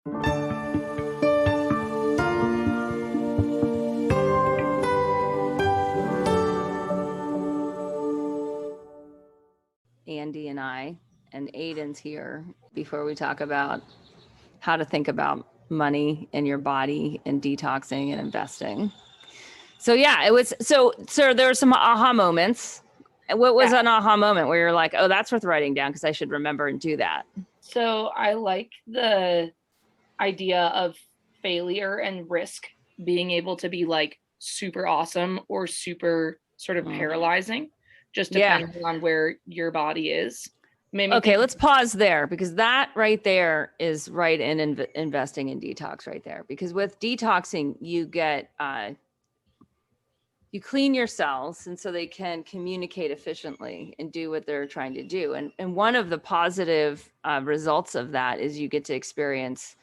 Andy and I, and Aiden's here before we talk about how to think about money and your body and detoxing and investing. So yeah, it was so there were some aha moments. What was an aha moment where you're like, oh, that's worth writing down because I should remember and do that? So I like the idea of failure and risk being able to be like super awesome or super sort of paralyzing, just depending on where your body is. Okay, let's pause there because that right there is right in investing in detox right there. Because with detoxing, you get, you clean your cells and so they can communicate efficiently and do what they're trying to do. And one of the positive results of that is you get to experience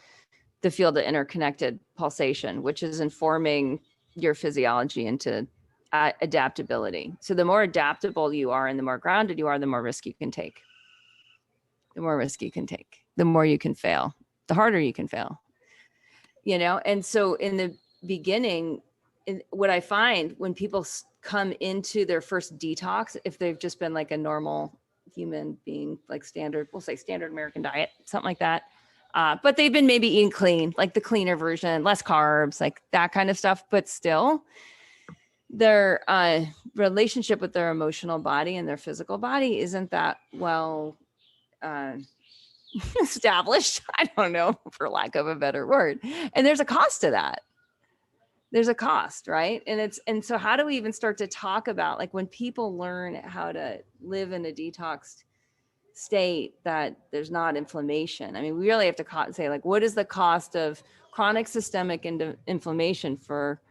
the field of interconnected pulsation, which is informing your physiology into adaptability. So the more adaptable you are and the more grounded you are, the more risk you can take. The more risk you can take, the more you can fail, the harder you can fail, you know? And so in the beginning, what I find when people come into their first detox, if they've just been like a normal human being, like standard, we'll say standard American diet, something like that. But they've been maybe eating clean, like the cleaner version, less carbs, like that kind of stuff. But still, their relationship with their emotional body and their physical body isn't that well established. I don't know, for lack of a better word. And there's a cost to that. There's a cost, right? And so how do we even start to talk about, like, when people learn how to live in a detoxed state, that there's not inflammation? I mean, we really have to say, like, what is the cost of chronic systemic inflammation for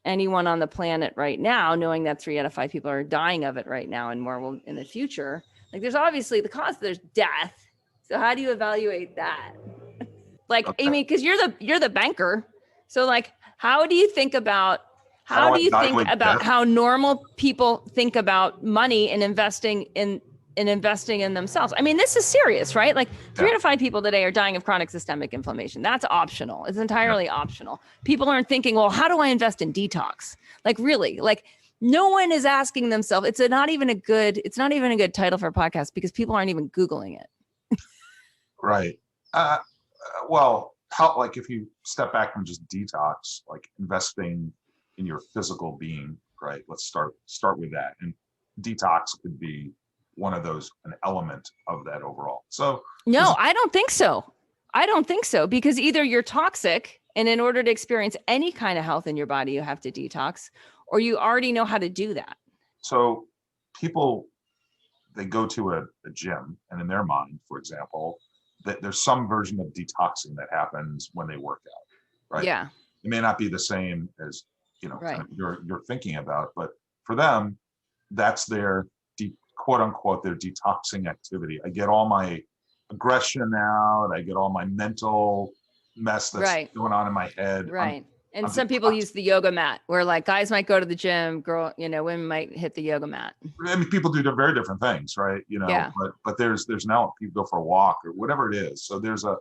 anyone on the planet right now, knowing that 3 out of 5 people are dying of it right now and more will in the future? Like, there's obviously the cost, there's death. So how do you evaluate that? Like, okay. I mean, because you're the banker. So like, how do you think about how normal people think about money and investing in themselves? I mean, this is serious, right? Like 3 out of 5 people today are dying of chronic systemic inflammation. That's optional. It's entirely optional. People aren't thinking, well, how do I invest in detox? Like, really, like, no one is asking themselves. It's not even a good title for a podcast because people aren't even Googling it. Right. Well, how, like, if you step back from just detox, like investing in your physical being, right? Let's start with that. And detox could be one of those, an element of that overall. So no, I don't think so. Because either you're toxic, and in order to experience any kind of health in your body, you have to detox, or you already know how to do that. So people, they go to a gym, and in their mind, for example, that there's some version of detoxing that happens when they work out, right? Yeah. It may not be the same as, right. kind of you're thinking about, but for them, that's their quote unquote, their detoxing activity. I get all my aggression out. I get all my mental mess that's going on in my head. Right. And some people use the yoga mat, where like guys might go to the gym, women might hit the yoga mat. I mean, people do very different things, right? But there's now people go for a walk or whatever it is. So there's a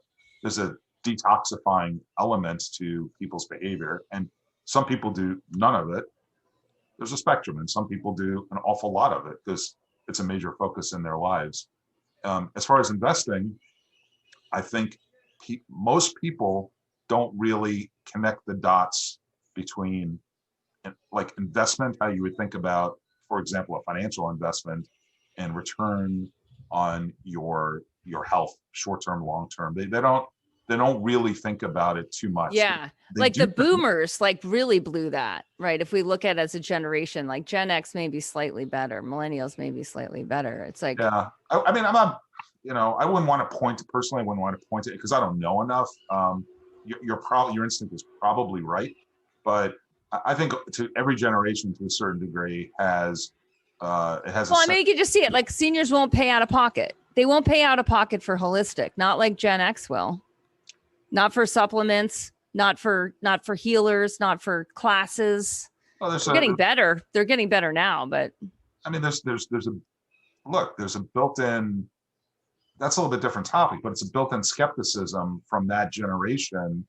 detoxifying element to people's behavior, and some people do none of it. There's a spectrum, and some people do an awful lot of it because it's a major focus in their lives. As far as investing, I think most people don't really connect the dots between, like, investment, how you would think about, for example, a financial investment, and return on your health, short-term, long-term. They don't really think about it too much. Yeah. Like the boomers like really blew that, right? If we look at it as a generation, like Gen X may be slightly better, millennials may be slightly better. It's like, yeah. I mean, I'm not, I wouldn't want to point it because I don't know enough. Your instinct is probably right, but I think to every generation, to a certain degree, has Well, I mean, you can just see it. Like, seniors won't pay out of pocket. They won't pay out of pocket for holistic, not like Gen X will. Not for supplements, not for healers, not for classes. Well, they're getting better. They're getting better now, but I mean, there's a built-in that's a little bit different topic, but it's a built-in skepticism from that generation,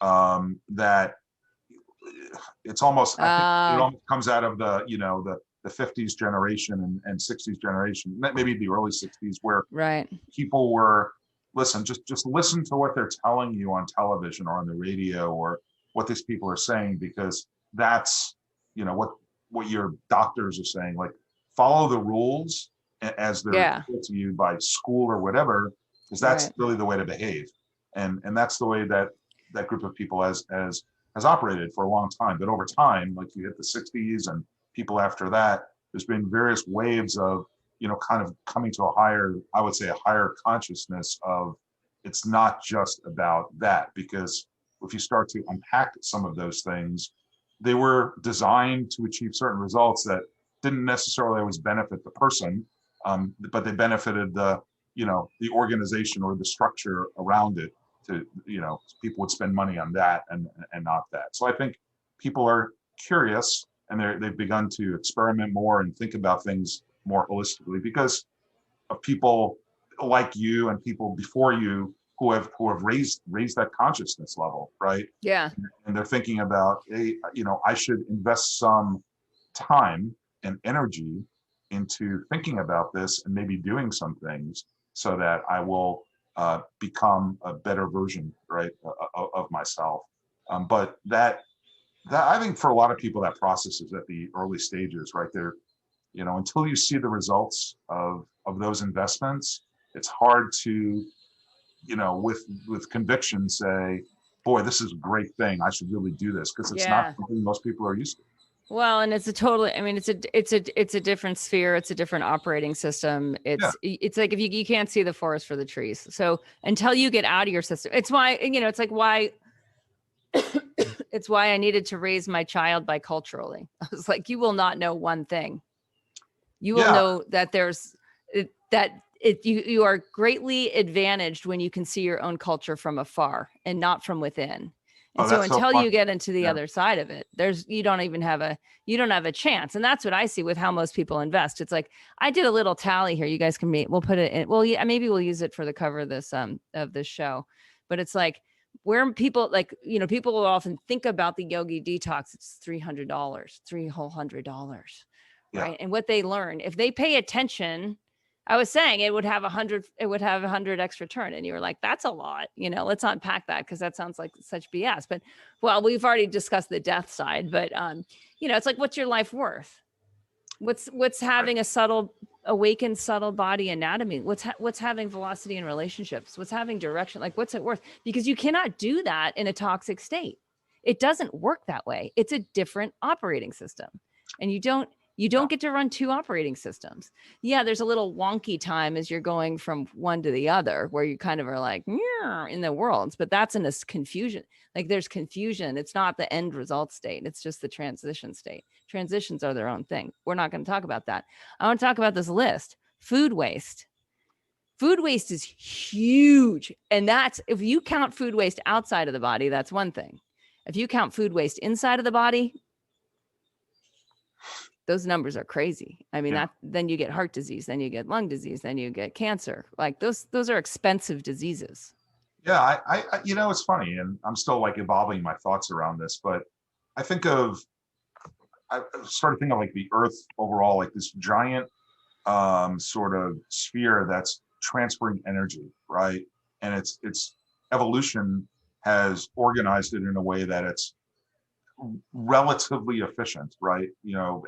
that it's almost, I think it almost comes out of the, the 50s generation and 60s generation, maybe the early 60s, where people were, just listen to what they're telling you on television or on the radio, or what these people are saying, because that's, what your doctors are saying, like follow the rules as they're told to you by school or whatever, because that's really the way to behave. And that's the way that that group of people has operated for a long time. But over time, like you hit the 60s and people after that, there's been various waves of, kind of coming to a higher, I would say a higher consciousness of, it's not just about that. Because if you start to unpack some of those things, they were designed to achieve certain results that didn't necessarily always benefit the person, but they benefited the organization or the structure around it. To people would spend money on that and not that. So I think people are curious, and they've begun to experiment more and think about things more holistically, because of people like you and people before you who have raised that consciousness level, right? Yeah. And they're thinking about, hey, I should invest some time and energy into thinking about this and maybe doing some things so that I will become a better version, right, of myself. But that I think for a lot of people, that process is at the early stages, right there. Until you see the results of those investments, it's hard to, with conviction say, boy, this is a great thing, I should really do this, because it's not something most people are used to. Well, and it's a different sphere. It's a different operating system. It's like if you can't see the forest for the trees. So until you get out of your system, it's why, it's like why it's why I needed to raise my child biculturally. I was like, you will not know one thing. You will know that you are greatly advantaged when you can see your own culture from afar and not from within. And so until you get into the other side of it, you don't have a chance. And that's what I see with how most people invest. It's like, I did a little tally here. You guys can we'll put it in. Well, yeah, maybe we'll use it for the cover of this show, but it's like where people people will often think about the yogi detox. It's $300, $300. Right. And what they learn, if they pay attention, I was saying it would have 100 extra turn. And you were like, that's a lot, let's unpack that, because that sounds like such BS. But well, we've already discussed the death side, but it's like, what's your life worth? What's having a awakened subtle body anatomy? What's having velocity in relationships? What's having direction? Like, what's it worth? Because you cannot do that in a toxic state. It doesn't work that way. It's a different operating system. And you don't get to run two operating systems. Yeah, there's a little wonky time as you're going from one to the other, where you kind of are like in the worlds, but that's in this confusion. Like there's confusion. It's not the end result state. It's just the transition state. Transitions are their own thing. We're not going to talk about that. I want to talk about this list. Food waste. Food waste is huge. And that's, if you count food waste outside of the body, that's one thing. If you count food waste inside of the body, those numbers are crazy. I mean, then you get heart disease, then you get lung disease, then you get cancer. Like those are expensive diseases. Yeah, I it's funny, and I'm still like evolving my thoughts around this, but I started thinking of like the Earth overall, like this giant sort of sphere that's transferring energy, right? And it's evolution has organized it in a way that it's relatively efficient, right?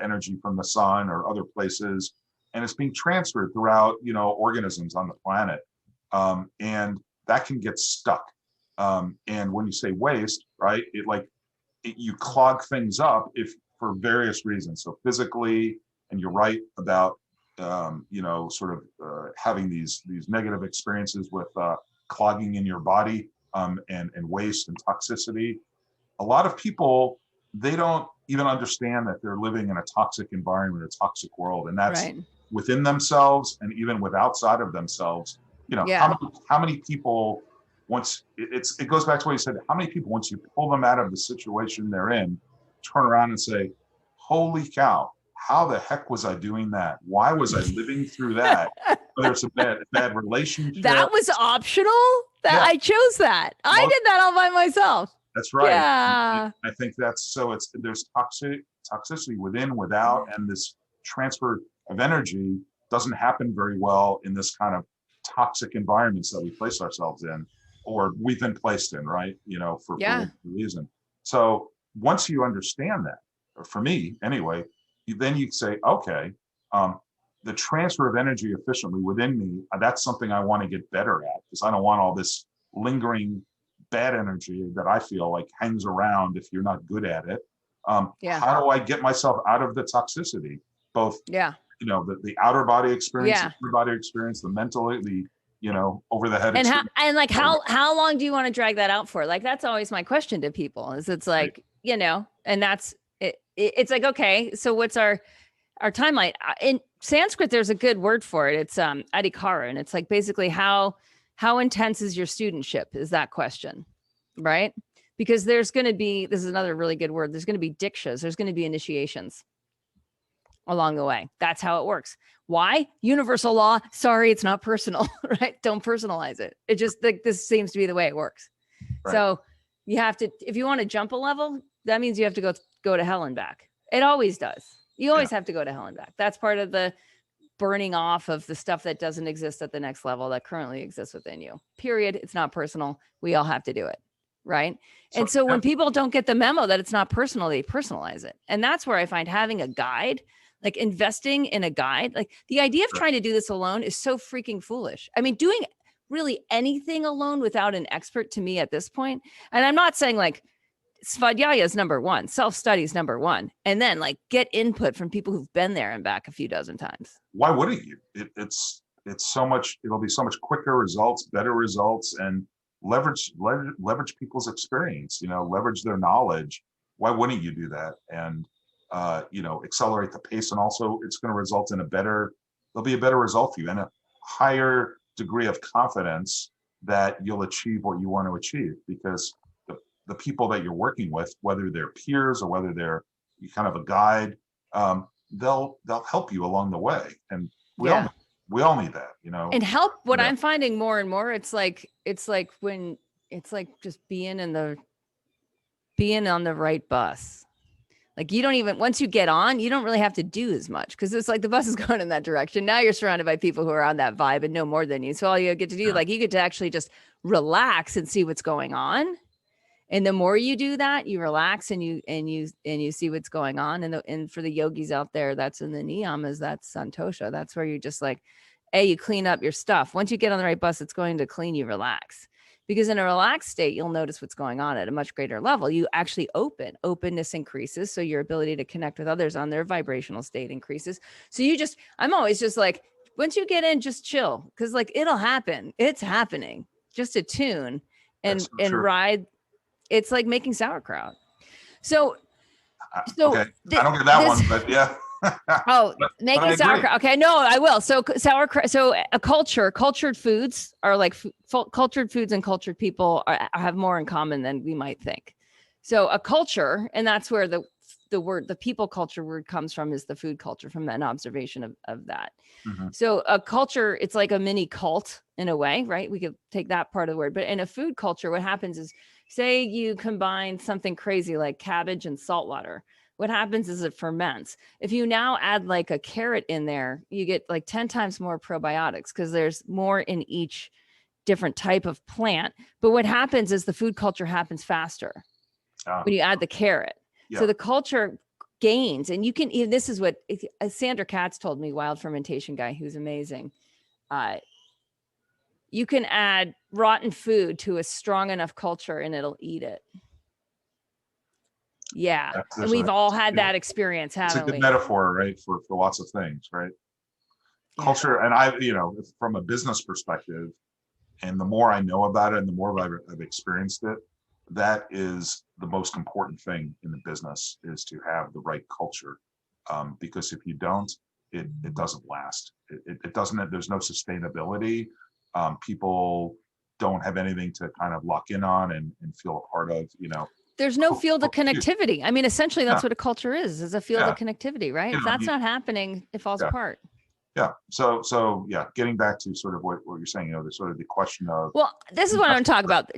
Energy from the sun or other places, and it's being transferred throughout, organisms on the planet. And that can get stuck. And when you say waste, right, you clog things up if for various reasons. So physically, and you're right about, having these negative experiences with clogging in your body, and waste and toxicity. A lot of people, they don't even understand that they're living in a toxic environment, a toxic world, and that's within themselves and even with outside of themselves. How many people, once it goes back to what you said, how many people, once you pull them out of the situation they're in, turn around and say, holy cow, how the heck was I doing that? Why was I living through that? Whether it's a bad relationship. That was optional? Yeah. I chose that. I did that all by myself. That's right. Yeah. I think that's so. There's toxicity within, without, and this transfer of energy doesn't happen very well in this kind of toxic environments that we place ourselves in, or we've been placed in, right? For whatever reason. So once you understand that, or for me anyway, then you say, okay, the transfer of energy efficiently within me, that's something I want to get better at, because I don't want all this lingering bad energy that I feel like hangs around if you're not good at it. How do I get myself out of the toxicity? Both, the outer body experience, the inner body experience, the mental, over the head experience. How long do you want to drag that out for? Like, that's always my question to people, is it's like, and that's it. It's like, okay, so what's our timeline? In Sanskrit, there's a good word for it. It's adhikara, and it's like basically how intense is your studentship, is that question, right? Because there's going to be, this is another really good word, there's going to be dikshas, there's going to be initiations along the way. That's how it works. Why? Universal law. Sorry, it's not personal, right? Don't personalize it. It just, like, this seems to be the way it works. Right. So you have to, if you want to jump a level, that means you have to go to hell and back. It always does. You always have to go to hell and back. That's part of the burning off of the stuff that doesn't exist at the next level that currently exists within you. Period. It's not personal. We all have to do it. Right. And so when people don't get the memo that it's not personal, they personalize it. And that's where I find having a guide, like investing in a guide, like the idea of trying to do this alone is so freaking foolish. I mean, doing really anything alone without an expert, to me at this point, and I'm not saying like Svadhyaya is number one, self-study is number one, and then like get input from people who've been there and back a few dozen times. Why wouldn't you? It's so much, it'll be so much quicker results, better results, and leverage people's experience, leverage their knowledge. Why wouldn't you do that? And accelerate the pace, and also it's going to result in there'll be a better result for you and a higher degree of confidence that you'll achieve what you want to achieve, because the people that you're working with, whether they're peers or whether they're kind of a guide, they'll help you along the way. And we all need that, And help. What I'm finding more and more, it's like when it's like just being on the right bus. Like you don't even, once you get on, you don't really have to do as much, because it's like the bus is going in that direction. Now you're surrounded by people who are on that vibe and know more than you. So all you get to do, like you get to actually just relax and see what's going on. And the more you do that, you relax and you see what's going on. And for the yogis out there, that's in the niyamas, that's santosha. That's where you just like, you clean up your stuff. Once you get on the right bus, it's going to clean you, relax. Because in a relaxed state, you'll notice what's going on at a much greater level. You actually openness increases. So your ability to connect with others on their vibrational state increases. So I'm always just like, once you get in, just chill. Cause like, it'll happen. It's happening. Just attune and ride. It's like making sauerkraut. So okay. I don't get that one, but yeah. Making sauerkraut. Okay, no, I will. So sauerkraut. So a cultured foods are like cultured foods, and cultured people have more in common than we might think. So a culture, and that's where the people culture word comes from, is the food culture, from an observation of that. Mm-hmm. So a culture, it's like a mini cult in a way, right? We could take that part of the word, but in a food culture, what happens is, say you combine something crazy like cabbage and salt water. What happens is it ferments. If you now add like a carrot in there, you get like 10 times more probiotics, because there's more in each different type of plant. But what happens is the food culture happens faster when you add the carrot. Yeah. So the culture gains, and you can, this is what Sandra Katz told me, wild fermentation guy, who's amazing. You can add rotten food to a strong enough culture and it'll eat it. Yeah. And we've all had that experience, haven't we? It's a good metaphor, right? For lots of things, right? Yeah. Culture. And from a business perspective, and the more I know about it and the more I've experienced it, that is the most important thing in the business, is to have the right culture. Because if you don't, it doesn't last. It doesn't, there's no sustainability. People don't have anything to kind of lock in on and feel a part of, there's no field of connectivity. I mean, essentially that's what a culture is a field of connectivity, right? If that's not happening, it falls apart. Yeah. So yeah, getting back to sort of what you're saying, the sort of the question of. Well, this is what I'm talking about.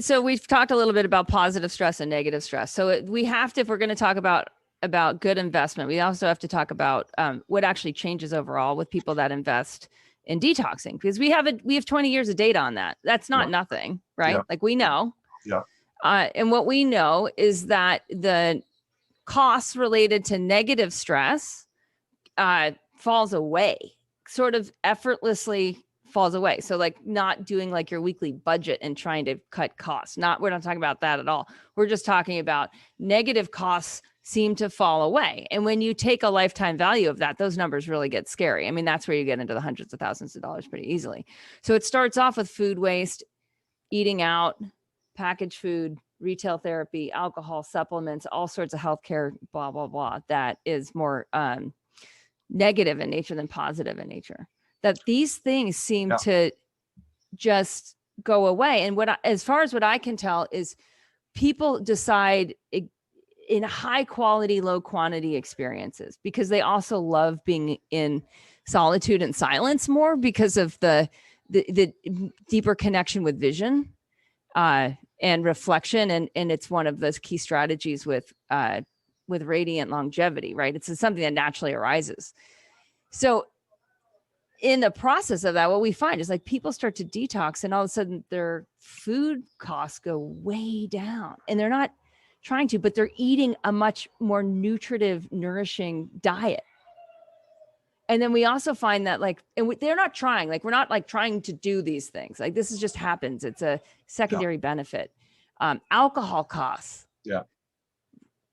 So we've talked a little bit about positive stress and negative stress. So we have to, if we're going to talk about good investment, we also have to talk about what actually changes overall with people that invest in detoxing, because we have 20 years of data on that. That's not nothing, right? Like we know. Yeah. And what we know is that the costs related to negative stress falls away, sort of effortlessly falls away. So like not doing like your weekly budget and trying to cut costs. We're not talking about that at all. We're just talking about negative costs seem to fall away. And when you take a lifetime value of that, those numbers really get scary. I mean, that's where you get into the hundreds of thousands of dollars pretty easily. So it starts off with food waste, eating out, packaged food, retail therapy, alcohol, supplements, all sorts of healthcare, blah, blah, blah. That is more negative in nature than positive in nature. That these things seem to just go away. And as far as what I can tell is people decide in high quality, low quantity experiences, because they also love being in solitude and silence more because of the deeper connection with vision and reflection. And it's one of those key strategies with radiant longevity, right? It's something that naturally arises. So in the process of that, what we find is like people start to detox and all of a sudden their food costs go way down, and they're not trying to, but they're eating a much more nutritive, nourishing diet. And then we also find that they're not trying, we're not trying to do these things. Like this just happens. It's a secondary benefit. Alcohol costs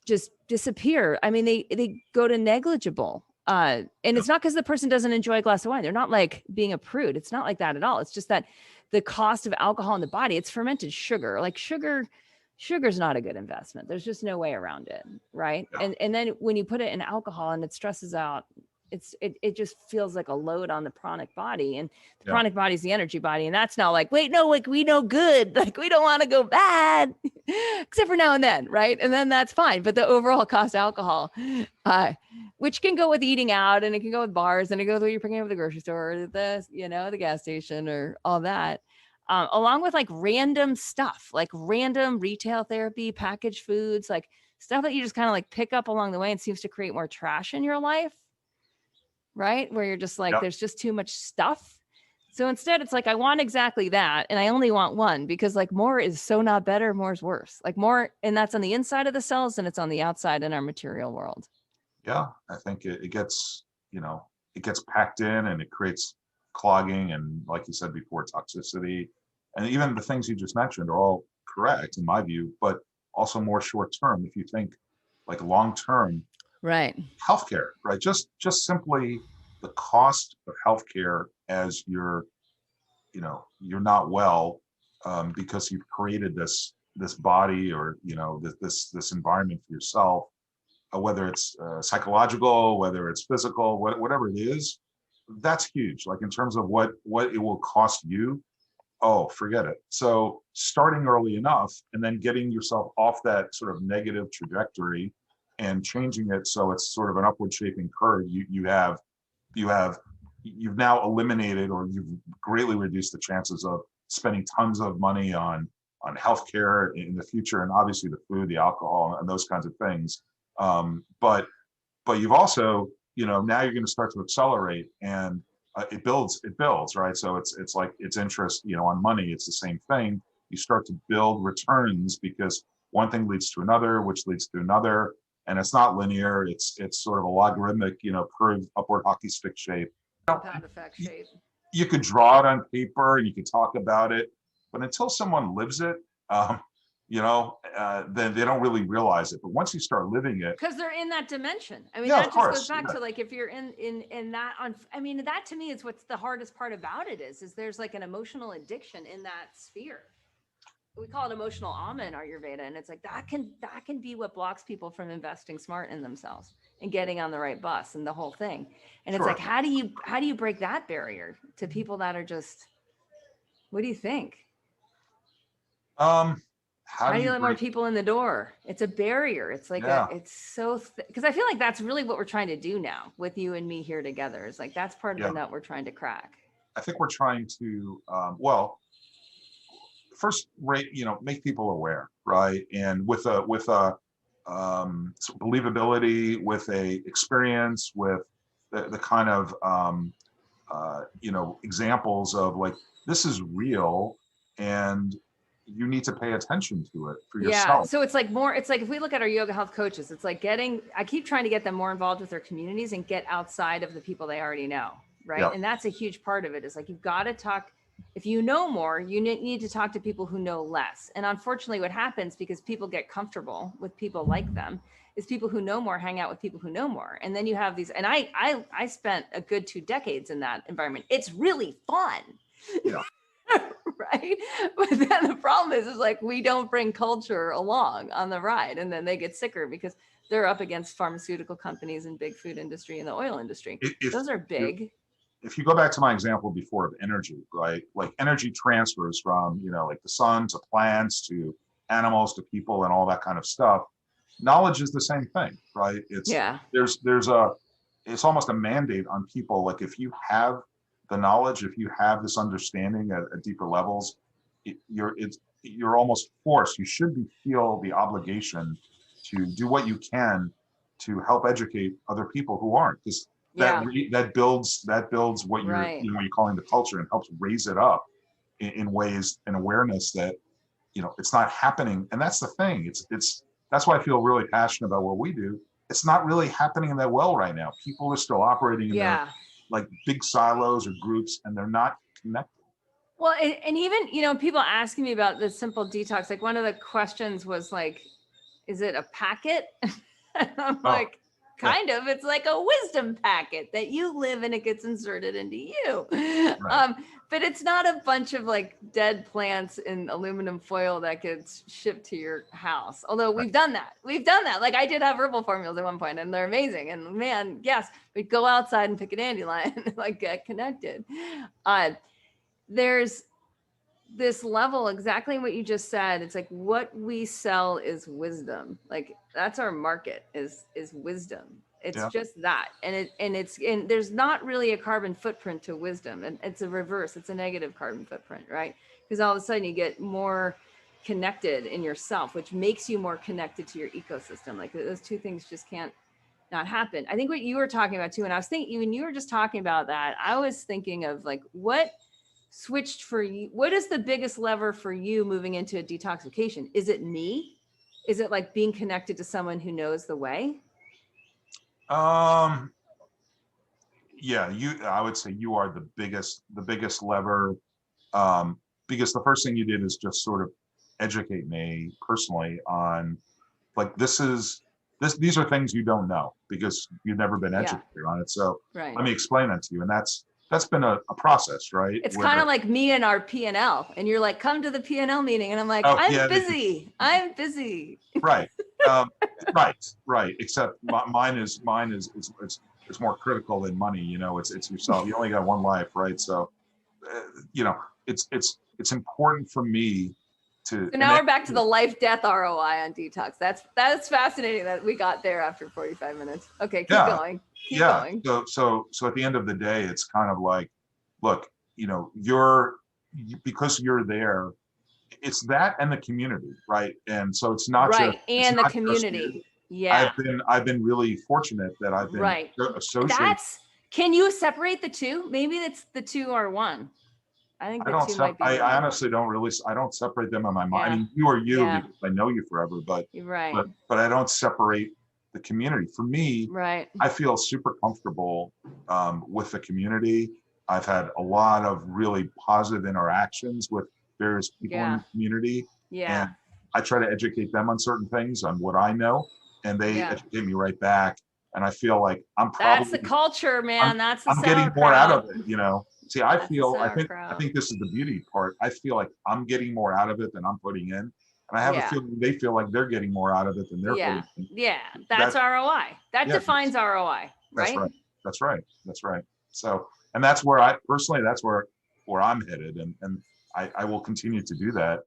just disappear. I mean, they go to negligible. And it's not because the person doesn't enjoy a glass of wine. They're not like being a prude. It's not like that at all. It's just that the cost of alcohol in the body, it's fermented sugar. Like sugar's not a good investment. There's just no way around it. Right. Yeah. And then when you put it in alcohol and it stresses out, it just feels like a load on the pranic body, and the pranic body is the energy body. And that's now like, wait, no, like we know good, like we don't want to go bad except for now and then. Right. And then that's fine. But the overall cost of alcohol, which can go with eating out, and it can go with bars, and it goes with what you're picking up at the grocery store, or the gas station, or all that, along with like random stuff, like random retail therapy, packaged foods, like stuff that you just kind of like pick up along the way and seems to create more trash in your life. Right? Where you're just like, there's just too much stuff. So instead it's like, I want exactly that. And I only want one, because like more is so not better, more is worse. Like more, and that's on the inside of the cells, and it's on the outside in our material world. Yeah. I think it gets, it gets packed in, and it creates clogging. And like you said before, toxicity. And even the things you just mentioned are all correct in my view, but also more short-term. If you think like long-term, right, healthcare, right? Just simply the cost of healthcare as you're not well, because you've created this body, or this environment for yourself, whether it's psychological, whether it's physical, whatever it is, that's huge. Like in terms of what it will cost you, oh, forget it. So starting early enough, and then getting yourself off that sort of negative trajectory, and changing it so it's sort of an upward shaping curve, you've now eliminated, or you've greatly reduced the chances of spending tons of money on healthcare in the future, and obviously the food, the alcohol, and those kinds of things. But you've also, now you're going to start to accelerate, and it builds, right? So it's like it's interest, on money. It's the same thing. You start to build returns, because one thing leads to another, which leads to another. And it's not linear. It's sort of a logarithmic, curved upward hockey stick shape. Compound effect shape. You could draw it on paper, and you could talk about it, but until someone lives it, then they don't really realize it. But once you start living it, because they're in that dimension. I mean, that just goes back to like, if you're in that that to me is what's the hardest part about it is there's like an emotional addiction in that sphere. We call it emotional ama in Ayurveda, and it's like that can be what blocks people from investing smart in themselves and getting on the right bus and the whole thing. And it's like, how do you break that barrier to people that are just, what do you think? How how do you let more people in the door? It's a barrier. It's like it's so, because I feel like that's really what we're trying to do now with you and me here together. It's like, that's part of the nut we're trying to crack. I think we're trying to, first rate, make people aware, right? And with a believability, with a experience, with the kind of, examples of like, this is real and you need to pay attention to it for yourself. So it's like if we look at our yoga health coaches, it's like I keep trying to get them more involved with their communities and get outside of the people they already know. Right. Yeah. And that's a huge part of it, is like, you've got to talk. If you know more, you need to talk to people who know less. And unfortunately, what happens, because people get comfortable with people like them, is people who know more hang out with people who know more. And then you have these, and I spent a good 2 decades in that environment. It's really fun. Yeah. Right. But then the problem is like, we don't bring culture along on the ride, and then they get sicker because they're up against pharmaceutical companies and big food industry and the oil industry. Those are big. If you go back to my example before of energy, right? Like energy transfers from, like the sun to plants to animals to people and all that kind of stuff. Knowledge is the same thing, right? It's almost a mandate on people. Like, if you have the knowledge, if you have this understanding at deeper levels, you're almost forced. You should feel the obligation to do what you can to help educate other people who aren't. Because that builds what you're calling the culture, and helps raise it up in ways and awareness that it's not happening. And that's the thing. That's why I feel really passionate about what we do. It's not really happening that well right now. People are still operating in their like big silos or groups, and they're not connected. Well, and even, people asking me about the simple detox, like one of the questions was like, is it a packet? And I'm like, kind of. It's like a wisdom packet that you live and it gets inserted into you. Right. But it's not a bunch of like dead plants in aluminum foil that gets shipped to your house. Although we've done that. Like, I did have herbal formulas at one point, and they're amazing. And man, yes, we'd go outside and pick a dandelion and like get connected. There's this level, exactly what you just said. It's like, what we sell is wisdom. Like, that's our market, is wisdom. It's just that. And there's not really a carbon footprint to wisdom. And it's a reverse. It's a negative carbon footprint, right? Because all of a sudden you get more connected in yourself, which makes you more connected to your ecosystem. Like, those two things just can't not happen. I think what you were talking about too, and I was thinking, when you were just talking about that, I was thinking of like, what switched for you? What is the biggest lever for you moving into a detoxification? Is it me? Is it like being connected to someone who knows the way? I would say you are the biggest lever, because the first thing you did is just sort of educate me personally on like, these are things you don't know because you've never been educated on it. So let me explain that to you. And that's been a process, right? It's kind of like me and our P&L, and you're like, come to the P&L meeting. And I'm like, I'm busy. Right. Right. Except mine is more critical than money. It's yourself. You only got one life, right? So, it's important for me to. So now we're back to the life death ROI on detox. That's fascinating that we got there after 45 minutes. Okay, keep going. Keep going. So at the end of the day, it's kind of like, look, because you're there, it's that and the community, right? And so it's not right. just and the community. Yeah. I've been really fortunate that I've been associated. Can you separate the two? Maybe it's the two are one. I think the two might be. I honestly I don't separate them in my mind. I mean, you are you because I know you forever, but I don't separate the community. For me, I feel super comfortable with the community. I've had a lot of really positive interactions with various people in the community. Yeah. And I try to educate them on certain things, on what I know, and they educate me right back. And I feel like that's the culture, man. I'm getting more out of it, See, I think this is the beauty part. I feel like I'm getting more out of it than I'm putting in. And I have a feeling they feel like they're getting more out of it than they're putting in. Yeah, that's ROI. That defines ROI, right? That's right. So, and that's where that's where I'm headed. And I will continue to do that.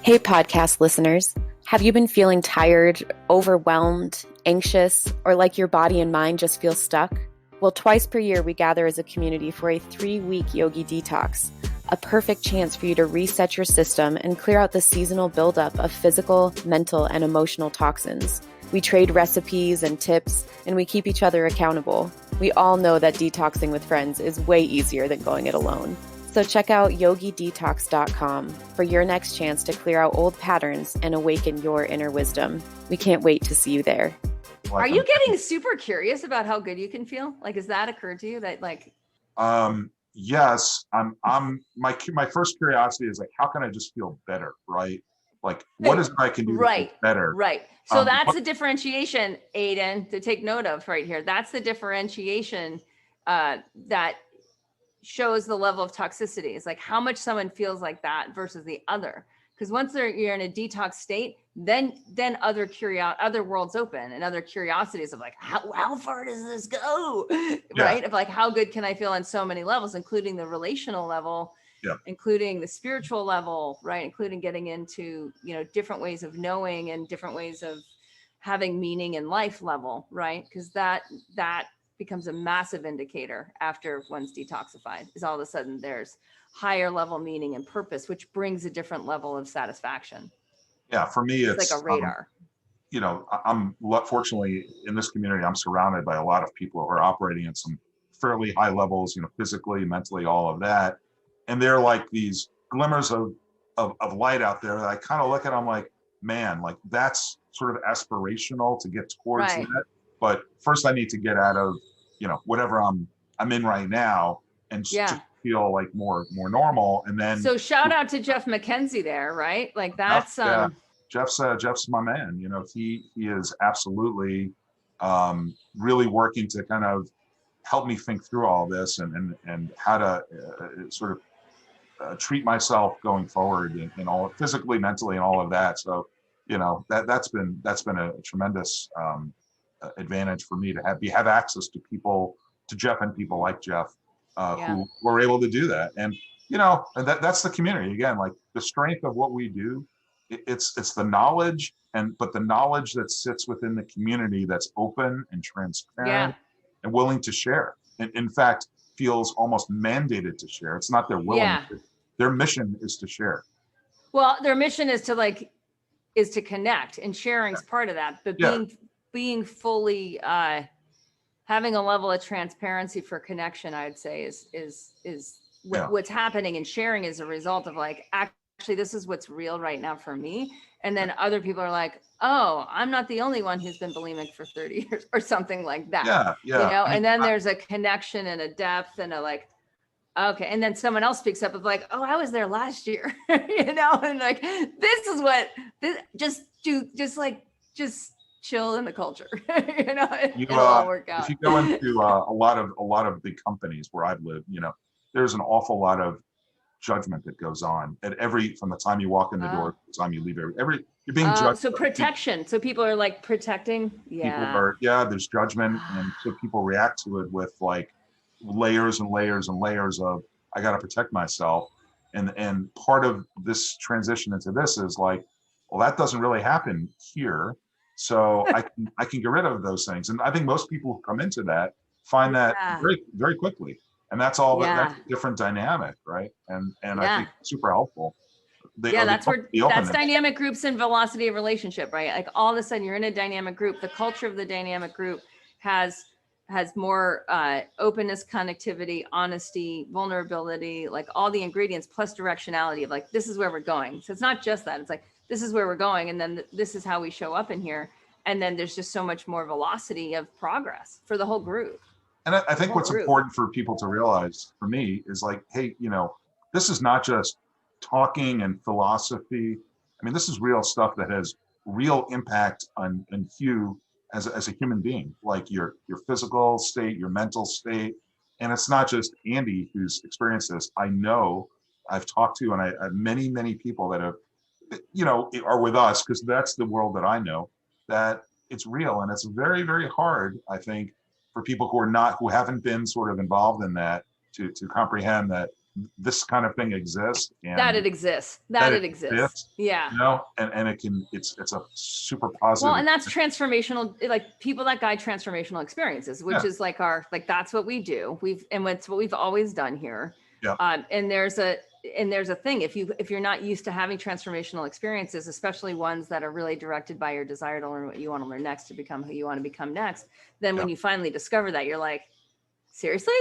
Hey, podcast listeners. Have you been feeling tired, overwhelmed, anxious, or like your body and mind just feel stuck? Well, twice per year, we gather as a community for a 3-week yogi detox, a perfect chance for you to reset your system and clear out the seasonal buildup of physical, mental, and emotional toxins. We trade recipes and tips, and we keep each other accountable. We all know that detoxing with friends is way easier than going it alone. So check out yogidetox.com for your next chance to clear out old patterns and awaken your inner wisdom. We can't wait to see you there. Are you getting super curious about how good you can feel? Like, has that occurred to you that like? Yes, my first curiosity is like, how can I just feel better, right? Like, what is it I can do to feel better? Right. So that's the differentiation, Aiden, to take note of right here. That's the differentiation that shows the level of toxicity. It's like how much someone feels like that versus the other. Because once you're in a detox state, then other worlds open and other curiosities of like, how far does this go? Yeah. Right? Of like, how good can I feel on so many levels, including the relational level, including the spiritual level, right? Including getting into, different ways of knowing and different ways of having meaning in life level, right? Because that becomes a massive indicator after one's detoxified, is all of a sudden there's higher level meaning and purpose, which brings a different level of satisfaction. Yeah, for me, it's like a radar. I'm fortunately in this community, I'm surrounded by a lot of people who are operating at some fairly high levels, physically, mentally, all of that. And they're like these glimmers of light out there that I kind of look at, I'm like, man, like that's sort of aspirational to get towards that. But first I need to get out of, whatever I'm in right now and just feel like more normal. And then so shout out to Jeff McKenzie there, right? Like that's Jeff's my man. He is absolutely really working to kind of help me think through all this and how to sort of treat myself going forward and all physically, mentally, and all of that. So that's been a tremendous advantage for me to have access to people, to Jeff and people like Jeff who were able to do that. And and that's the community again, like the strength of what we do. It's the knowledge but the knowledge that sits within the community that's open and transparent and willing to share. And in fact, feels almost mandated to share. It's not their willing. Their mission is to share. Well, their mission is to connect, and sharing is part of that. But being fully having a level of transparency for connection, I'd say is what's happening, and sharing is a result of like, actually, this is what's real right now for me. And then other people are like, oh, I'm not the only one who's been bulimic for 30 years or something like that. And then there's a connection and a depth and a like, okay. And then someone else speaks up of like, oh, I was there last year, and like, this is what just chill in the culture, it'll all work out. If you go into a lot of big companies where I've lived, there's an awful lot of judgment that goes on from the time you walk in the door to the time you leave. You're being judged. So protection. So people are like protecting. There's judgment, and so people react to it with like layers and layers and layers of, I got to protect myself. And part of this transition into this is like, well, that doesn't really happen here. So I can get rid of those things. And I think most people who come into that find that very, very quickly. And that's all that's a different dynamic, right? And I think it's super helpful. That's dynamic groups and velocity of relationship, right? Like all of a sudden you're in a dynamic group. The culture of the dynamic group has more openness, connectivity, honesty, vulnerability, like all the ingredients plus directionality of like, this is where we're going. So it's not just that. It's like, this is where we're going. And then this is how we show up in here. And then there's just so much more velocity of progress for the whole group. And I think what's important for people to realize, for me, is like, hey, this is not just talking and philosophy. I mean, this is real stuff that has real impact on you as a human being, like your physical state, your mental state. And it's not just Andy who's experienced this. I know I've talked to, and I have many, many people that have, are with us, because that's the world that I know, that it's real. And it's very, very hard, I think, for people who haven't been sort of involved in that to comprehend that this kind of thing exists, and that it exists, that it exists. Fits, yeah. And it's a super positive. Well, and that's transformational, like people that guide transformational experiences, which is like that's what we do. It's what we've always done here. Yeah. And there's a thing, if you're not used to having transformational experiences, especially ones that are really directed by your desire to learn what you want to learn next, to become who you want to become next, then when you finally discover that, you're like, seriously?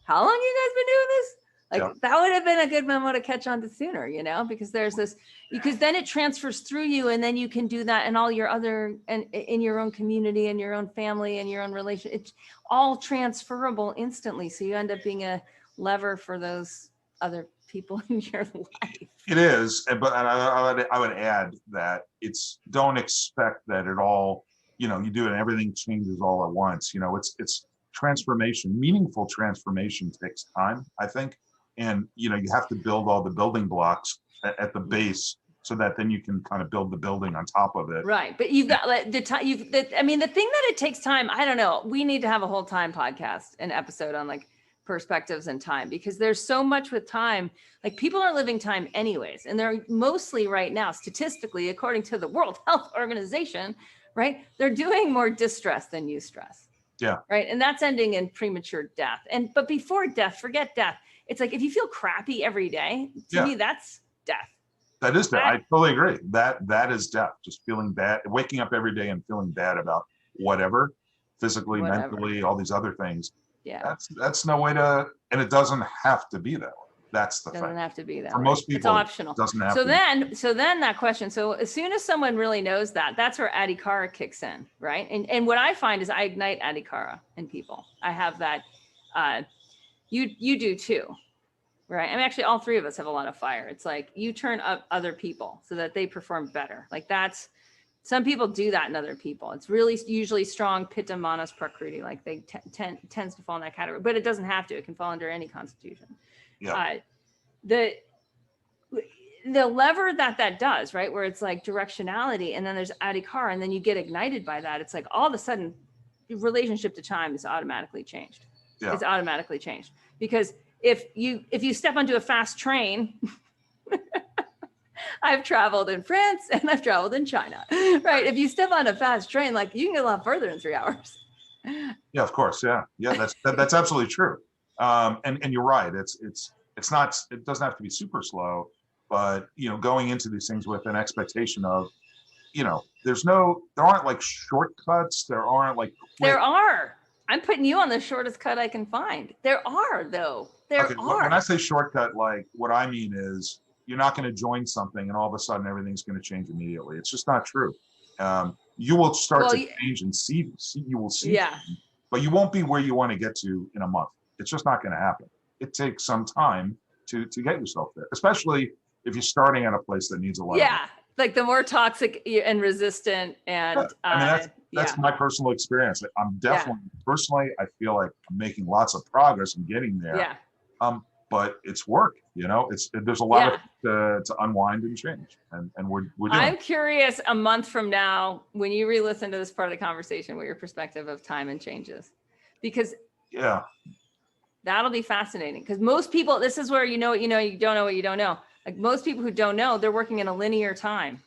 How long you guys been doing this? Like that would have been a good memo to catch on to sooner, because there's this, because then it transfers through you, and then you can do that in all your other, and in your own community and your own family and your own relation. It's all transferable instantly. So you end up being a lever for those other people in your life. It is, but I would add that don't expect that it all, you do it and everything changes all at once. It's transformation. Meaningful transformation takes time, I think. And, you have to build all the building blocks at the base, so that then you can kind of build the building on top of it. Right. But you've got the time, the thing that it takes time, I don't know. We need to have a whole time podcast, an episode on like perspectives and time, because there's so much with time. Like people are living time anyways. And they're mostly right now, statistically, according to the World Health Organization, right? They're doing more distress than eustress. Yeah. Right. And that's ending in premature death. But before death, forget death. It's like, if you feel crappy every day, to me, that's death. That is death. I totally agree. That is death. Just feeling bad, waking up every day and feeling bad about whatever, physically, mentally, all these other things. Yeah. That's no way to, and it doesn't have to be that way. That's the thing. It doesn't have to be that for way. Most people. It's optional. It doesn't have so to then that question. So as soon as someone really knows that, that's where adhikara kicks in, right? And what I find is I ignite adhikara in people. I have that. You do too. Right. I mean, actually, all three of us have a lot of fire. It's like you turn up other people so that they perform better. Like some people do that in other people. It's really usually strong pitta manas prakriti. Like they tends to fall in that category, but it doesn't have to. It can fall under any constitution. Yeah. The lever that does, right, where it's like directionality, and then there's adhikara, and then you get ignited by that. It's like all of a sudden, your relationship to time is automatically changed. Yeah. It's automatically changed because if you step onto a fast train, I've traveled in France and I've traveled in China, right? If you step on a fast train, like you can get a lot further in 3 hours. Yeah, of course. Yeah. That's absolutely true. And you're right. It's not, it doesn't have to be super slow, but going into these things with an expectation of, there aren't like shortcuts. There are. I'm putting you on the shortest cut I can find. There are, though. There are. When I say shortcut, like what I mean is you're not going to join something and all of a sudden everything's going to change immediately. It's just not true. You will start to change and see. You will see. Yeah. Things, but you won't be where you want to get to in a month. It's just not going to happen. It takes some time to get yourself there, especially if you're starting at a place that needs a lot. Yeah. Like the more toxic and resistant and that's my personal experience. I'm definitely personally, I feel like I'm making lots of progress in getting there. Yeah. But it's work, there's a lot of to unwind and change. And we're doing. I'm curious a month from now, when you re-listen to this part of the conversation, what your perspective of time and changes, because that'll be fascinating. Because most people, this is where you don't know what you don't know. Like most people who don't know, they're working in a linear time,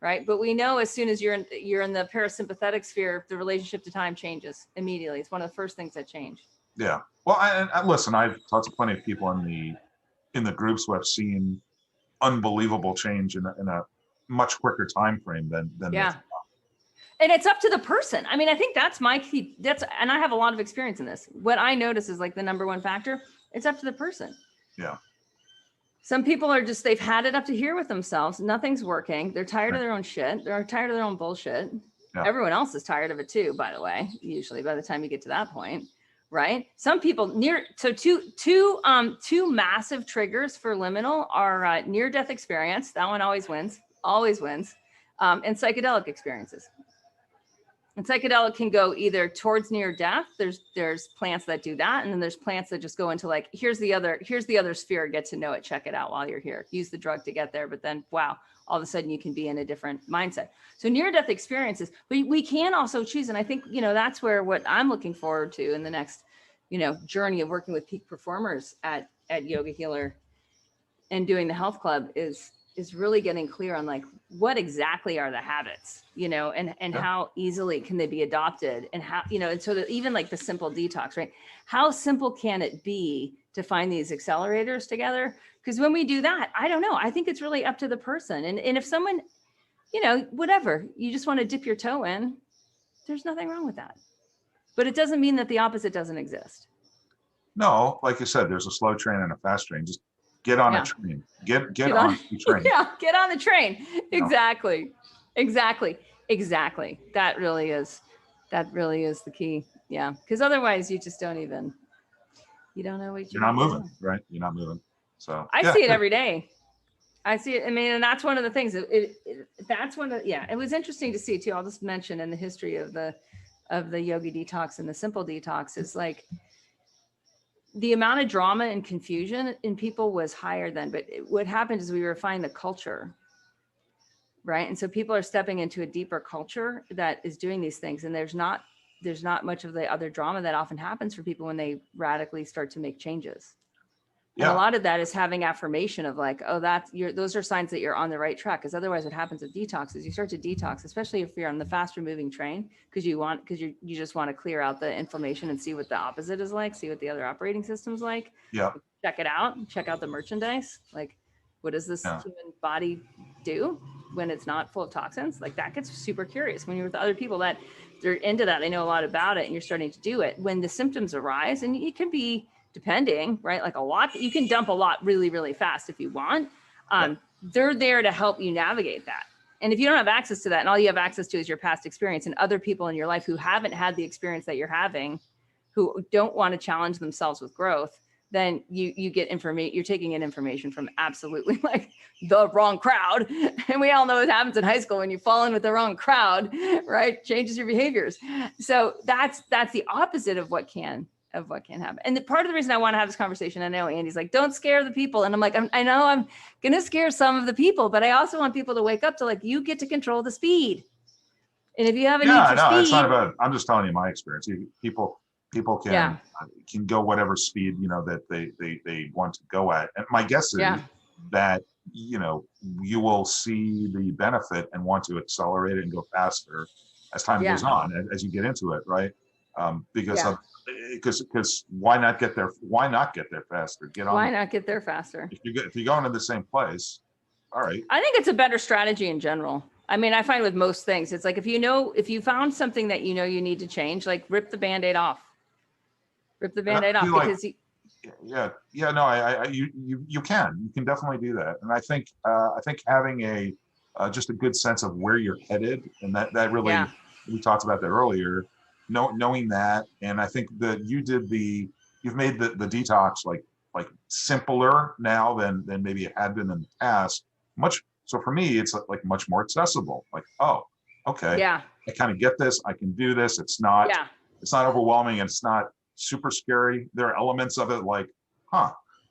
right? But we know as soon as you're in the parasympathetic sphere, the relationship to time changes immediately. It's one of the first things that change. Yeah. Well, I listen. I've talked to plenty of people in the groups who have seen unbelievable change in a much quicker time frame than yeah. And it's up to the person. I mean, I think that's my key. And I have a lot of experience in this. What I notice is like the number one factor. It's up to the person. Yeah. Some people are they've had it up to here with themselves. Nothing's working. They're tired of their own shit. They're tired of their own bullshit. Yeah. Everyone else is tired of it too, by the way, usually by the time you get to that point, right? Some people two massive triggers for liminal are near-death experience. That one always wins, and psychedelic experiences. And psychedelic can go either towards near death. There's plants that do that. And then there's plants that just go into like, here's the other sphere, get to know it, check it out while you're here. Use the drug to get there. But then, wow, all of a sudden you can be in a different mindset. So near death experiences, but we can also choose. And I think, that's where what I'm looking forward to in the next, journey of working with peak performers at at Yoga Healer and doing the health club is really getting clear on like what exactly are the habits, and how easily can they be adopted, and how, and so that even like the simple detox, right? How simple can it be to find these accelerators together? Because when we do that, I don't know, I think it's really up to the person. And if someone, whatever, you just want to dip your toe in, there's nothing wrong with that. But it doesn't mean that the opposite doesn't exist. No, like you said, there's a slow train and a fast train. Just get on a train. Get on the train. Yeah, get on the train. Exactly. That really is the key. Yeah, because otherwise you just don't know what you're not moving, right? You're not moving. So I see it every day. I see it. I mean, and that's one of the things. It was interesting to see too. I'll just mention in the history of the yogi detox and the simple detox is like the amount of drama and confusion in people was higher then. But what happened is we refined the culture, right? And so people are stepping into a deeper culture that is doing these things, and there's not much of the other drama that often happens for people when they radically start to make changes. And a lot of that is having affirmation of like, oh, those are signs that you're on the right track. Because otherwise what happens with detox is you start to detox, especially if you're on the faster moving train, because you just want to clear out the inflammation and see what the opposite is like, see what the other operating system's like. Yeah. Check it out, check out the merchandise. Like, what does this human body do when it's not full of toxins? Like that gets super curious when you're with other people that they're into that, they know a lot about it, and you're starting to do it. When the symptoms arise, and it can be depending, right? Like a lot, you can dump a lot really, really fast if you want. They're there to help you navigate that. And if you don't have access to that, and all you have access to is your past experience and other people in your life who haven't had the experience that you're having, who don't want to challenge themselves with growth, then you get information. You're taking in information from absolutely like the wrong crowd. And we all know what happens in high school when you fall in with the wrong crowd, right? Changes your behaviors. So that's the opposite of what can happen. And part of the reason I want to have this conversation, I know Andy's like, don't scare the people. And I'm like, I know I'm going to scare some of the people, but I also want people to wake up to like, you get to control the speed. And if you have a need for speed. It's not about, I'm just telling you my experience. People can go whatever speed, that they want to go at. And my guess is that, you will see the benefit and want to accelerate it and go faster as time goes on, as you get into it. Right. Because why not get there? Why not get there faster? Why not get there faster? If you're going to the same place, all right. I think it's a better strategy in general. I mean, I find with most things, it's like if you found something that you need to change, like rip the Band-Aid off. Rip the Band-Aid off because you can definitely do that. And I think having just a good sense of where you're headed, and that really we talked about that earlier. Knowing that, and I think that you've made the detox like simpler now than maybe it had been in the past. So for me, it's like much more accessible. Like, oh, okay, I kind of get this. I can do this. It's not overwhelming, and it's not super scary. There are elements of it like,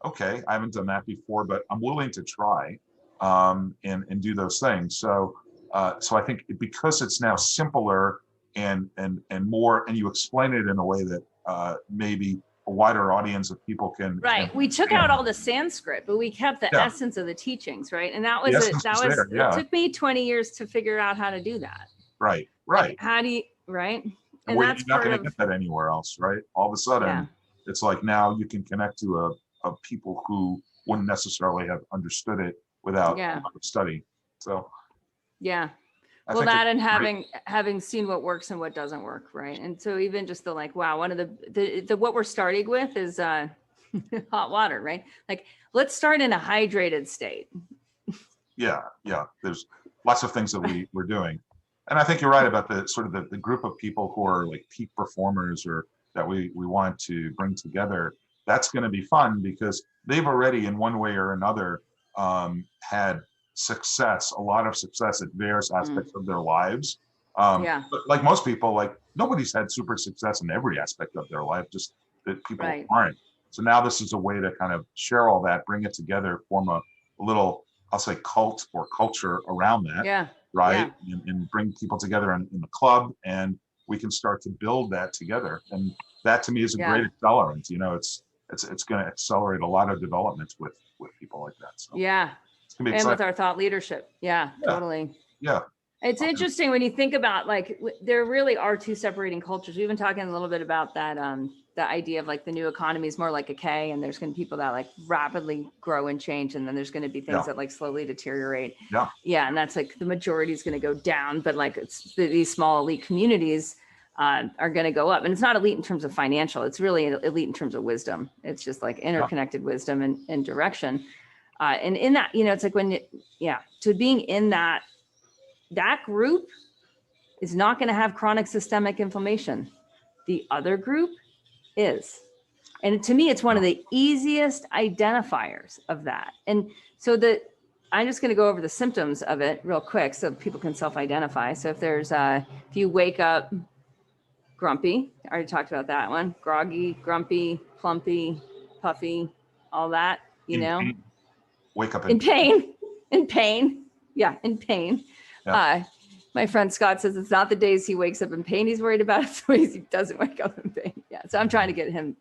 okay, I haven't done that before, but I'm willing to try and do those things. So I think because it's now simpler and more, and you explain it in a way that maybe a wider audience of people can. Right. We took out all the Sanskrit, but we kept the essence of the teachings, right? And that was it took me 20 years to figure out how to do that. Right. Like, how do you, right? And that's you're not going to get that anywhere else, right? All of a sudden, it's like now you can connect to a people who wouldn't necessarily have understood it without study. So well, that and having seen what works and what doesn't work, right? And so even just the like, wow, one of the what we're starting with is hot water, right? Like, let's start in a hydrated state. Yeah. There's lots of things that we're doing. And I think you're right about the sort of the group of people who are like peak performers or that we want to bring together. That's going to be fun because they've already in one way or another had a lot of success at various aspects of their lives. But like most people, like nobody's had super success in every aspect of their life, just that people aren't. So now this is a way to kind of share all that, bring it together, form a little, I'll say cult or culture around that. Right. And bring people together in the club, and we can start to build that together. And that to me is a great accelerant. it's going to accelerate a lot of developments with people like that. So yeah. it's going to be And exciting. with our thought leadership. Yeah, Yeah. totally. Yeah. It's interesting when you think about like, there really are two separating cultures. We've been talking a little bit about that, the idea of like the new economy is more like a K, and there's going to be people that like rapidly grow and change. And then there's going to be things that like slowly deteriorate. Yeah. Yeah. And that's like the majority is going to go down, but like it's these small elite communities are going to go up. And it's not elite in terms of financial. It's really elite in terms of wisdom. It's just like interconnected wisdom and direction. And in that, you know, it's like to being in that group is not going to have chronic systemic inflammation. The other group is. And to me, it's one of the easiest identifiers of that. And so I'm just going to go over the symptoms of it real quick so people can self-identify. So if you wake up grumpy, I already talked about that one, groggy, grumpy, plumpy, puffy, all that, Pain. Wake up in pain. Yeah, in pain. Yeah. My friend Scott says it's not the days he wakes up in pain he's worried about, it's the ways he doesn't wake up in pain. Yeah, so I'm trying to get him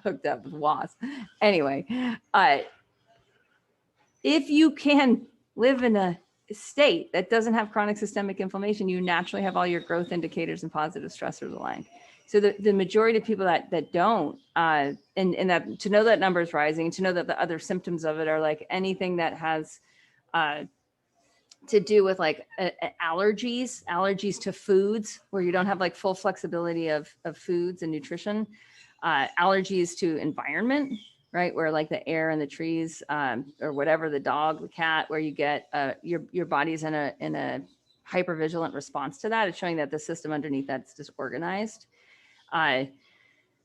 hooked up with WAS. Anyway, if you can live in a state that doesn't have chronic systemic inflammation, you naturally have all your growth indicators and positive stressors aligned. So the majority of people that don't, and that to know that number is rising, to know that the other symptoms of it are like anything that has to do with like allergies to foods, where you don't have like full flexibility of foods and nutrition, allergies to environment, right? Where like the air and the trees, or whatever, the dog, the cat, where you get your body's in a hypervigilant response to that. It's showing that the system underneath that's disorganized.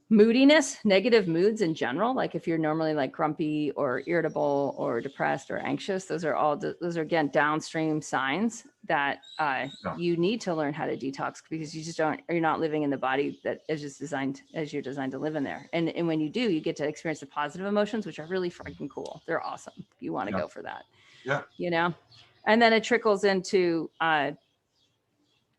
Moodiness, negative moods in general, like if you're normally like grumpy or irritable or depressed or anxious, those are again downstream signs that you need to learn how to detox, because you're not living in the body that is just designed as you're designed to live in there. And when you do, you get to experience the positive emotions, which are really freaking cool. They're awesome. You want to go for that. Yeah. And then it trickles into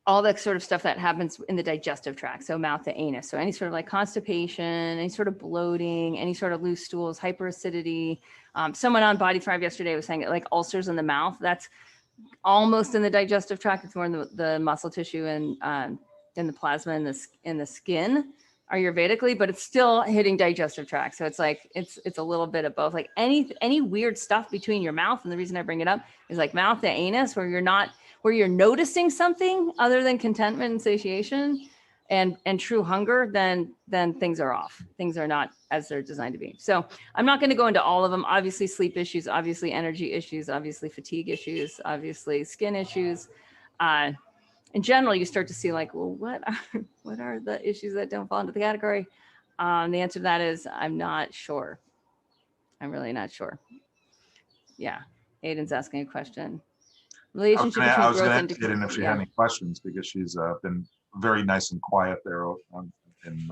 all the sort of stuff that happens in the digestive tract. So mouth to anus. So any sort of like constipation, any sort of bloating, any sort of loose stools, hyperacidity. Someone on Body Thrive yesterday was saying like ulcers in the mouth, that's almost in the digestive tract. It's more in the muscle tissue and in the plasma in the skin Ayurvedically, but it's still hitting digestive tract. So it's like, it's a little bit of both. Like any weird stuff between your mouth. And the reason I bring it up is like mouth to anus, where you're noticing something other than contentment and satiation and true hunger, then things are off. Things are not as they're designed to be. So I'm not going to go into all of them. Obviously sleep issues, obviously energy issues, obviously fatigue issues, obviously skin issues. In general, you start to see like, well, what are the issues that don't fall into the category? The answer to that is, I'm not sure. I'm really not sure. Yeah. Aiden's asking a question. Relationship between I was growth going and to ask Aiden if she had any questions, because she's been very nice and quiet there in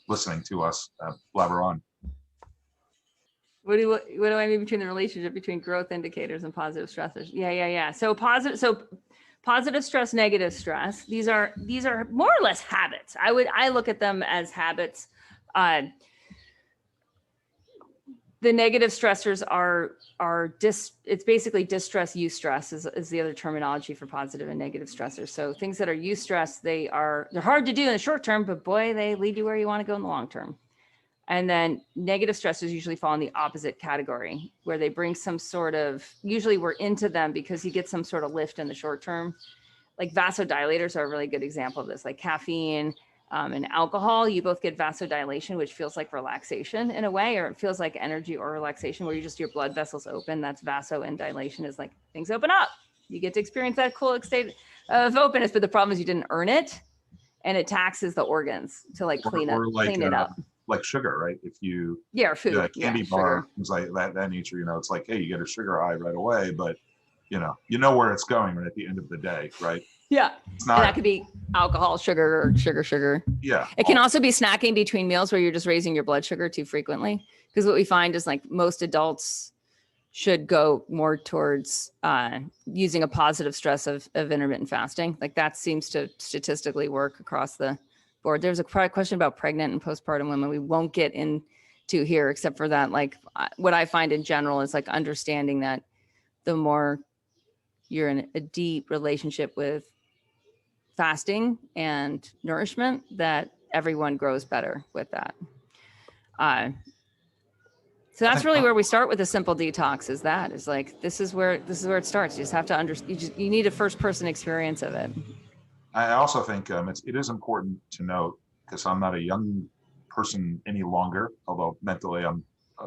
listening to us blabber on. What do I mean between the relationship between growth indicators and positive stressors? Yeah. So positive stress, negative stress. These are more or less habits. I look at them as habits. The negative stressors it's basically distress, eustress is the other terminology for positive and negative stressors. So things that are eustress, they're hard to do in the short term, but boy, they lead you where you want to go in the long term. And then negative stressors usually fall in the opposite category, where they bring some sort of, usually we're into them because you get some sort of lift in the short term. Like vasodilators are a really good example of this, like caffeine and alcohol. You both get vasodilation, which feels like relaxation in a way, or it feels like energy or relaxation, where your blood vessels open. That's vaso, and dilation is like things open up. You get to experience that cool state of openness, but the problem is you didn't earn it, and it taxes the organs to like clean it up. Like sugar, right? If you or food, candy bar, things like that nature, it's like, hey, you get a sugar high right away, but you know where it's going right at the end of the day, right? Yeah. It's not, and that could be alcohol, sugar, or sugar. Yeah. It can also be snacking between meals, where you're just raising your blood sugar too frequently. Because what we find is like most adults should go more towards using a positive stress of intermittent fasting. Like that seems to statistically work across the board. There's a question about pregnant and postpartum women. We won't get into to here, except for that, like what I find in general is like understanding that the more you're in a deep relationship with fasting and nourishment, that everyone grows better with that. So that's really where we start with a simple detox. Is like this is where it starts. You just have to understand. You need a first person experience of it. I also think it is important to note, because I'm not a young person any longer, although mentally I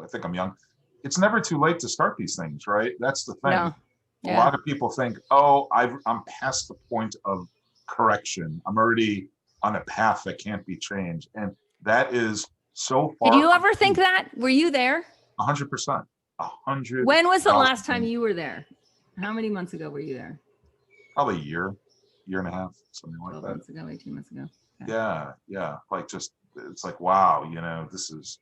think I'm young. It's never too late to start these things, right? That's the thing. No. A lot of people think, oh, I'm past the point of correction. I'm already on a path that can't be changed, and that is so far. Did you ever think that? Were you there? 100%. 100. When was the last time you were there? How many months ago were you there? Probably a year and a half, something like 12 that. months ago, 18 months ago. Okay. Yeah. Like, just, it's like, wow, this is.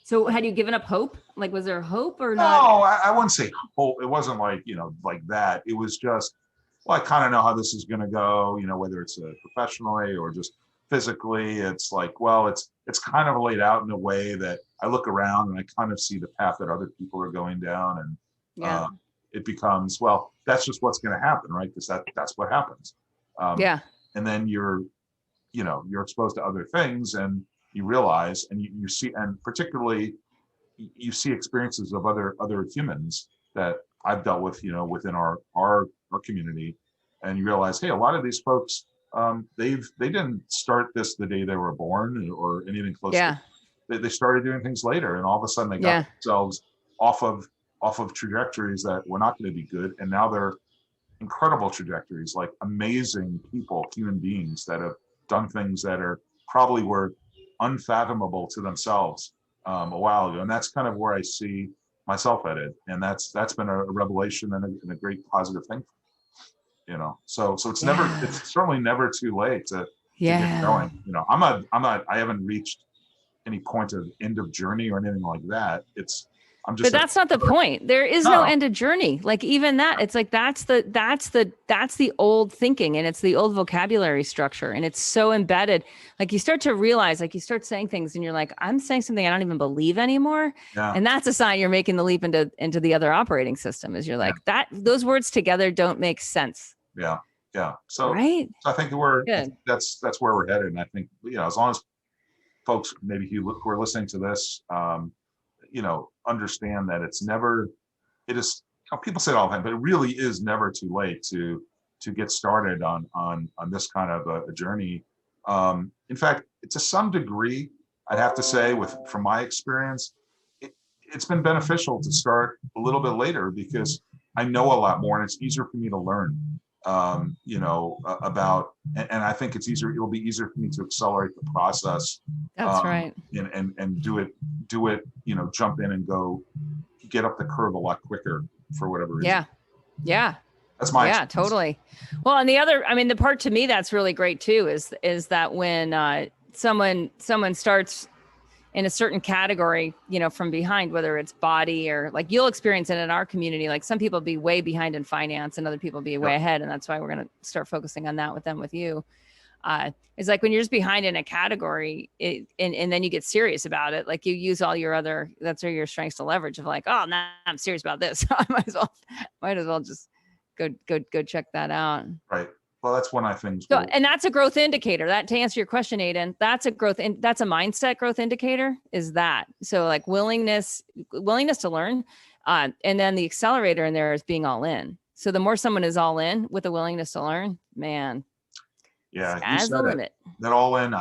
So had you given up hope? Like, was there hope or not? No, I wouldn't say hope. It wasn't like, like that. It was just, well, I kind of know how this is going to go, whether it's professionally or just physically. It's like, well, it's kind of laid out in a way that I look around and I kind of see the path that other people are going down, and it becomes, well, that's just what's going to happen, right? Because that's what happens. And then you're exposed to other things, and you realize, and you see, and particularly you see experiences of other humans that I've dealt with, within our community, and you realize, hey, a lot of these folks, they didn't start this the day they were born or anything close to it. They started doing things later, and all of a sudden they got themselves off of trajectories that were not going to be good, and now they're incredible trajectories, like amazing people, human beings that have done things that probably were unfathomable to themselves a while ago. And that's kind of where I see myself headed, and that's been a revelation and a great positive thing. So it's it's certainly never too late to get going. I haven't reached any point of end of journey or anything like that. But that's not the point. There is no end of journey. Like, even that, it's like, that's the old thinking, and it's the old vocabulary structure. And it's so embedded. Like, you start to realize, like, you start saying things and you're like, I'm saying something I don't even believe anymore. Yeah. And that's a sign you're making the leap into the other operating system, is you're like, those words together don't make sense. Yeah. Yeah. So, right. So I think that's where we're headed. And I think, as long as folks maybe who are listening to this, understand that it is, people say it all the time, but it really is never too late to get started on this kind of a journey. In fact, to some degree, I'd have to say, from my experience, it's been beneficial to start a little bit later, because I know a lot more and it's easier for me to learn, about, and I think it'll be easier for me to accelerate the process. That's right. And do it, jump in and go get up the curve a lot quicker for whatever reason. Yeah. That's my experience. Totally. Well, and the part to me that's really great too is that when someone starts in a certain category, from behind, whether it's body or, like, you'll experience it in our community, like some people be way behind in finance and other people be way ahead. And that's why we're going to start focusing on that with you. It's like when you're just behind in a category, and then you get serious about it, like you use all that's where your strengths to leverage of like, oh, now I'm serious about this. I might as well just go check that out. Right. Well, that's one of the things. So, and that's a growth indicator. That, to answer your question, Aiden, that's a mindset growth indicator, is that. So, like, willingness to learn, and then the accelerator in there is being all in. So the more someone is all in with a willingness to learn, man. Yeah, sky's the limit. That all in,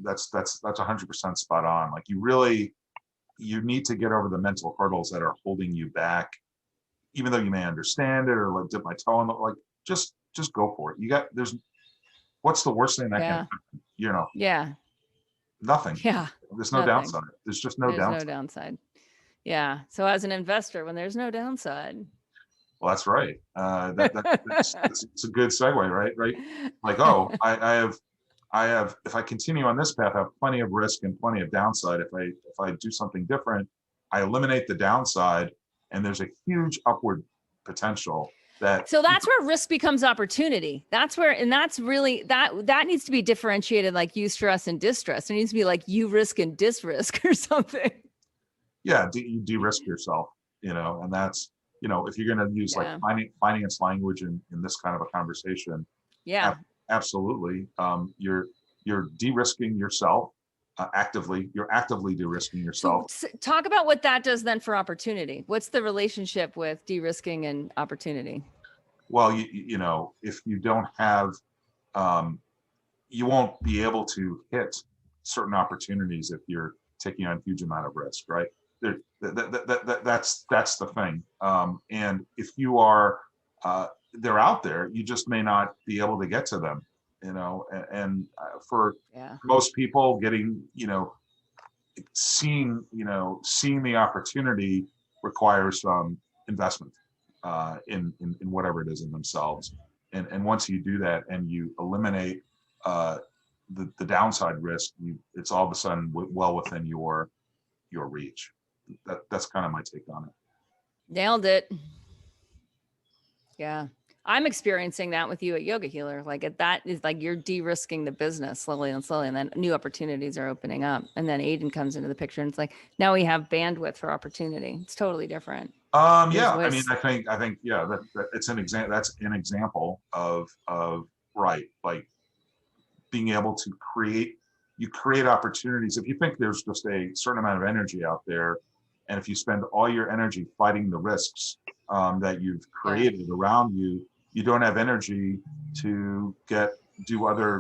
that's 100% spot on. Like, you need to get over the mental hurdles that are holding you back, even though you may understand it, or like dip my toe in, like, just go for it. What's the worst thing that can happen? Yeah. Nothing. Yeah. There's no downside. There's just no downside. No downside. Yeah. So as an investor, when there's no downside. Well, that's right. It's a good segue, right? Right. Like, oh, I have, if I continue on this path, I have plenty of risk and plenty of downside. If I do something different, I eliminate the downside, and there's a huge upward potential. So that's where risk becomes opportunity. That's really that needs to be differentiated, like eustress and distress. It needs to be like you risk and dis risk or something. you de-risk yourself, and that's, if you're going to use like finance language in this kind of a conversation, absolutely. You're de-risking yourself actively. You're actively de-risking yourself. So talk about what that does then for opportunity. What's the relationship with de-risking and opportunity? Well, if you don't have, you won't be able to hit certain opportunities if you're taking on a huge amount of risk, right? That's the thing. And if you are, they're out there, you just may not be able to get to them, and for most people getting, seeing the opportunity requires investment in whatever it is in themselves. And once you do that and you eliminate the downside risk, it's all of a sudden well within your reach. That's kind of my take on it. Nailed it. Yeah. I'm experiencing that with you at Yoga Healer. Like that is like you're de-risking the business slowly and slowly, and then new opportunities are opening up. And then Aiden comes into the picture, and it's like now we have bandwidth for opportunity. It's totally different. I mean, I think that it's an example. That's an example of right, like being able to create opportunities. If you think there's just a certain amount of energy out there, and if you spend all your energy fighting the risks that you've created around you, you don't have energy to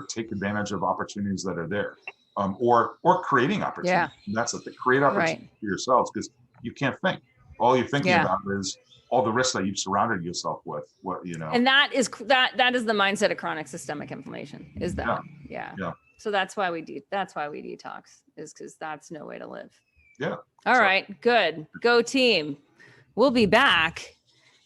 take advantage of opportunities that are there, or creating opportunities. And that's the thing. Create opportunities for yourselves, because you can't think. All you're thinking about is all the risks that you've surrounded yourself with. And that is the mindset of chronic systemic inflammation. Is that? Yeah. So that's why we detox, is because that's no way to live. Yeah. All right. Good. Go team. We'll be back.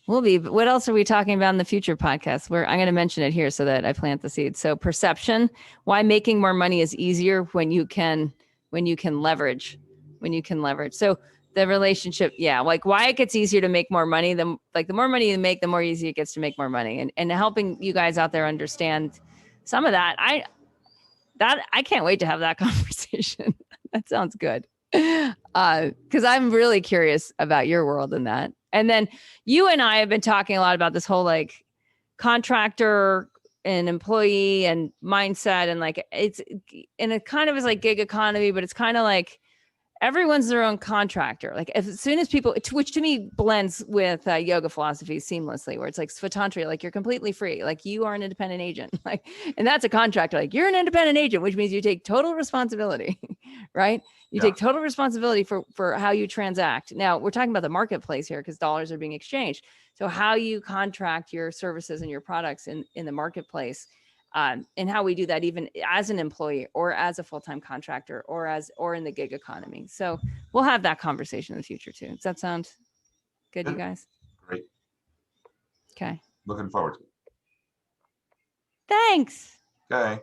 What else are we talking about in the future podcast? I'm going to mention it here so that I plant the seed. So perception, why making more money is easier when you can leverage. So the relationship, like why it gets easier to make more money, the more money you make, the more easy it gets to make more money, and helping you guys out there understand some of that. I can't wait to have that conversation. That sounds good. Because I'm really curious about your world in that. And then you and I have been talking a lot about this whole like contractor and employee and mindset, and like it kind of is like gig economy, but it's kind of like everyone's their own contractor. Like as soon as people, which to me blends with yoga philosophy seamlessly, where it's like Svatantri, like you're completely free. Like you are an independent agent, like, and that's a contractor. Like you're an independent agent, which means you take total responsibility, right? You take total responsibility for how you transact. Now we're talking about the marketplace here because dollars are being exchanged. So how you contract your services and your products in the marketplace, and how we do that even as an employee or as a full-time contractor or in the gig economy. So we'll have that conversation in the future too. Does that sound good, you guys? Great. Okay. Looking forward to it. Thanks. Okay.